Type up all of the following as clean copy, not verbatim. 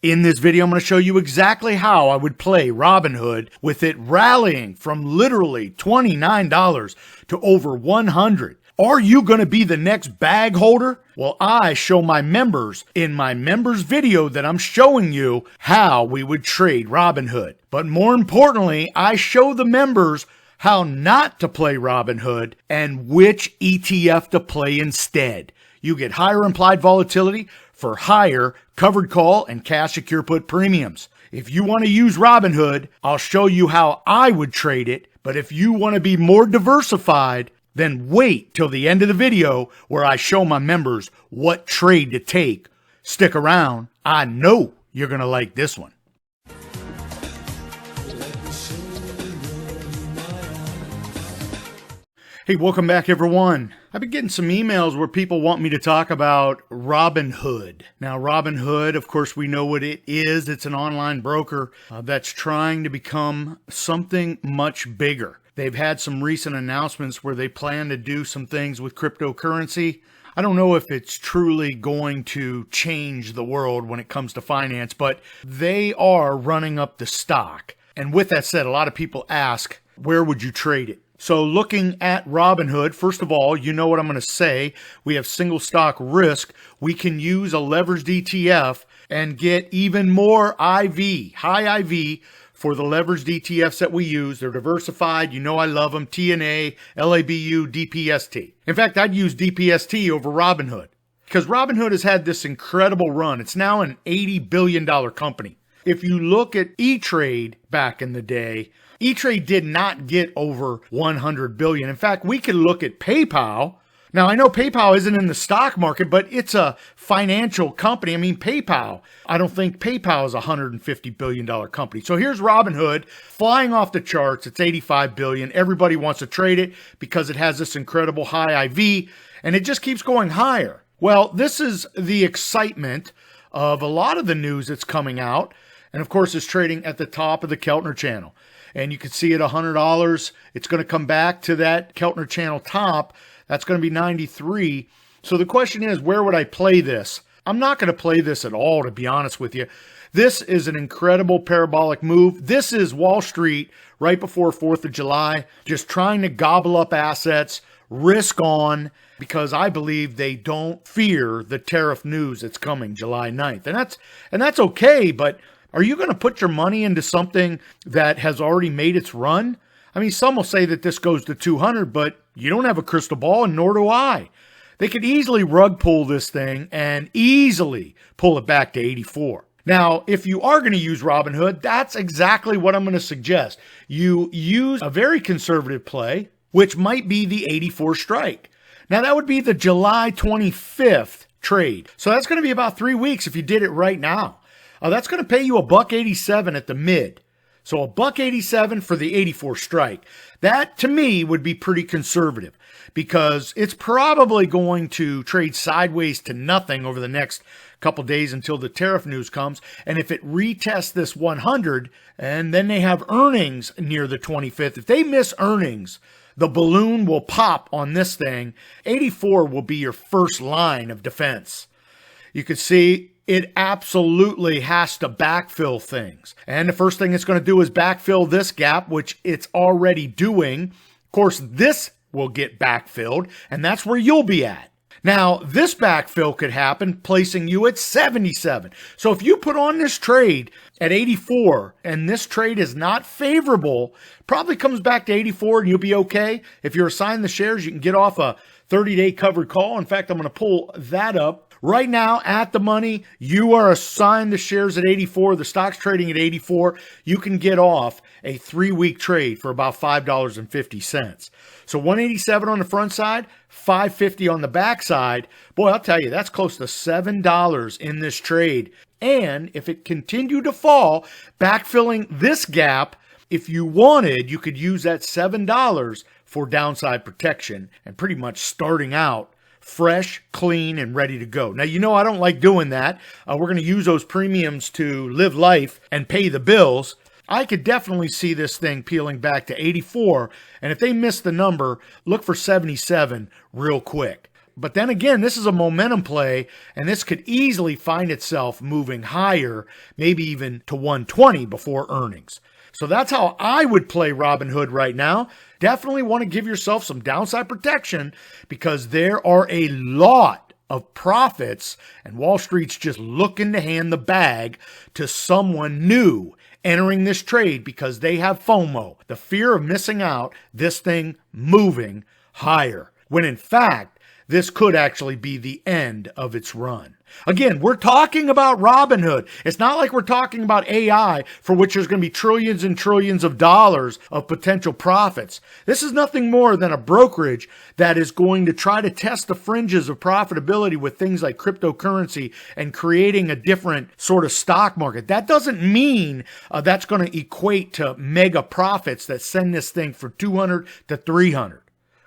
In this video, I'm going to show you exactly how I would play Robinhood with it rallying from literally $29 to over $100. Are you going to be the next bag holder? Well, I show my members in my members video that I'm showing you how we would trade Robinhood. But more importantly, I show the members how not to play Robinhood and which ETF to play instead. You get higher implied volatility for higher covered call and cash secure put premiums. If you want to use Robinhood, I'll show you how I would trade it. But if you want to be more diversified, then wait till the end of the video where I show my members what trade to take. Stick around. I know you're going to like this one. Hey, welcome back, everyone. I've been getting some emails where people want me to talk about Robinhood. Now, Robinhood, of course, we know what it is. It's an online broker that's trying to become something much bigger. They've had some recent announcements where they plan to do some things with cryptocurrency. I don't know if it's truly going to change the world when it comes to finance, but they are running up the stock. And with that said, a lot of people ask, where would you trade it? So looking at Robinhood, first of all, you know what I'm going to say. We have single stock risk. We can use a leveraged ETF and get even more IV, high IV for the leveraged ETFs that we use. They're diversified. You know I love them. TNA, LABU, DPST. In fact, I'd use DPST over Robinhood because Robinhood has had this incredible run. It's now an $80 billion company. If you look at E-Trade back in the day, E-Trade did not get over 100 billion. In fact, we could look at PayPal. Now, I know PayPal isn't in the stock market, but it's a financial company. I mean, PayPal, I don't think PayPal is a $150 billion company. So here's Robinhood flying off the charts. It's 85 billion. Everybody wants to trade it because it has this incredible high IV, and it just keeps going higher. Well, this is the excitement of a lot of the news that's coming out. And of course, it's trading at the top of the Keltner channel. And you can see at $100, it's going to come back to that Keltner channel top. That's going to be 93. So the question is, where would I play this? I'm not going to play this at all, to be honest with you. This is an incredible parabolic move. This is Wall Street right before 4th of July, just trying to gobble up assets, risk on, because I believe they don't fear the tariff news that's coming July 9th. And that's okay, but are you going to put your money into something that has already made its run? I mean, some will say that this goes to 200, but you don't have a crystal ball, and nor do I. They could easily rug pull this thing and easily pull it back to 84. Now, if you are going to use Robinhood, that's exactly what I'm going to suggest. You use a very conservative play, which might be the 84 strike. Now, that would be the July 25th trade. So that's going to be about 3 weeks if you did it right now. That's going to pay you $1.87 at the mid. So $1.87 for the 84 strike. That, to me, would be pretty conservative because it's probably going to trade sideways to nothing over the next couple days until the tariff news comes. And if it retests this 100, and then they have earnings near the 25th, if they miss earnings, the balloon will pop on this thing. 84 will be your first line of defense. You can see it absolutely has to backfill things. And the first thing it's going to do is backfill this gap, which it's already doing. Of course, this will get backfilled, and that's where you'll be at. Now, this backfill could happen, placing you at 77. So if you put on this trade at 84, and this trade is not favorable, probably comes back to 84, and you'll be okay. If you're assigned the shares, you can get off a 30-day covered call. In fact, I'm going to pull that up. Right now, at the money, you are assigned the shares at 84. The stock's trading at 84. You can get off a 3-week trade for about $5.50. So 187 on the front side, 550 on the back side. Boy, I'll tell you, that's close to $7 in this trade. And if it continued to fall, backfilling this gap, if you wanted, you could use that $7 for downside protection and pretty much starting out fresh, clean, and ready to go. Now, you know I don't like doing that. We're going to use those premiums to live life and pay the bills. I could definitely see this thing peeling back to 84, and if they miss the number, look for 77 real quick. But then again, this is a momentum play, and this could easily find itself moving higher, maybe even to 120 before earnings. So that's how I would play Robinhood right now. Definitely want to give yourself some downside protection because there are a lot of profits, and Wall Street's just looking to hand the bag to someone new entering this trade because they have FOMO, the fear of missing out, this thing moving higher, when in fact, this could actually be the end of its run. Again, we're talking about Robinhood. It's not like we're talking about AI, for which there's going to be trillions and trillions of dollars of potential profits. This is nothing more than a brokerage that is going to try to test the fringes of profitability with things like cryptocurrency and creating a different sort of stock market. That doesn't mean that's going to equate to mega profits that send this thing for 200 to 300.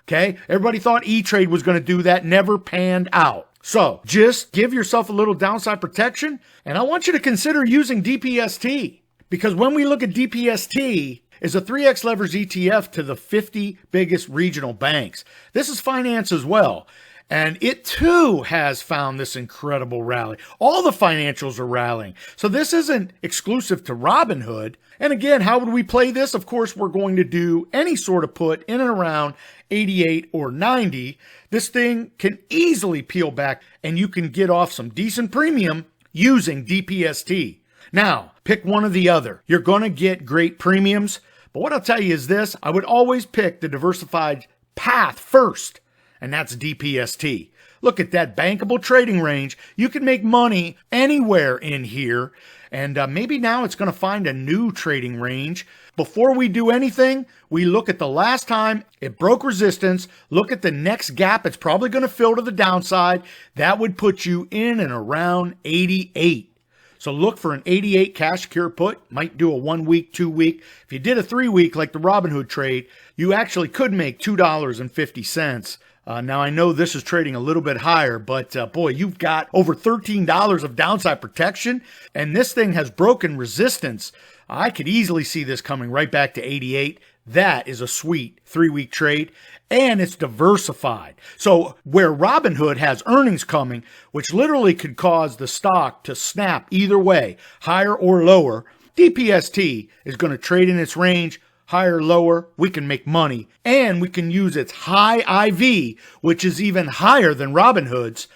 Okay? Everybody thought E-Trade was going to do that, never panned out. So just give yourself a little downside protection, and I want you to consider using DPST, because when we look at DPST, is a 3x leverage ETF to the 50 biggest regional banks. This is finance as well. And it too has found this incredible rally. All the financials are rallying. So this isn't exclusive to Robinhood. And again, how would we play this? Of course, we're going to do any sort of put in and around 88 or 90. This thing can easily peel back and you can get off some decent premium using DPST. Now, pick one or the other. You're going to get great premiums. But what I'll tell you is this, I would always pick the diversified path first. And that's DPST. Look at that bankable trading range. You can make money anywhere in here. And maybe now it's going to find a new trading range. Before we do anything, we look at the last time it broke resistance. Look at the next gap it's probably going to fill to the downside. That would put you in and around 88. So look for an 88 cash secure put. Might do a 1 week, 2 week. If you did a 3 week like the Robinhood trade, you actually could make $2.50. Now, I know this is trading a little bit higher, but boy, you've got over $13 of downside protection, and this thing has broken resistance. I could easily see this coming right back to 88. That is a sweet 3-week trade, and it's diversified. So where Robinhood has earnings coming, which literally could cause the stock to snap either way, higher or lower, DPST is going to trade in its range. Higher, lower, we can make money, and we can use its high IV, which is even higher than Robinhood's,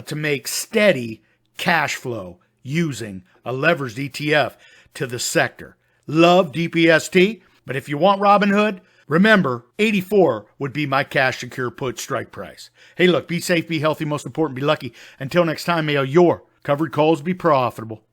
to make steady cash flow using a leveraged ETF to the sector. Love DPST, but if you want Robinhood, remember 84 would be my cash secure put strike price. Hey, look, be safe, be healthy, most important, be lucky. Until next time, may all your covered calls be profitable.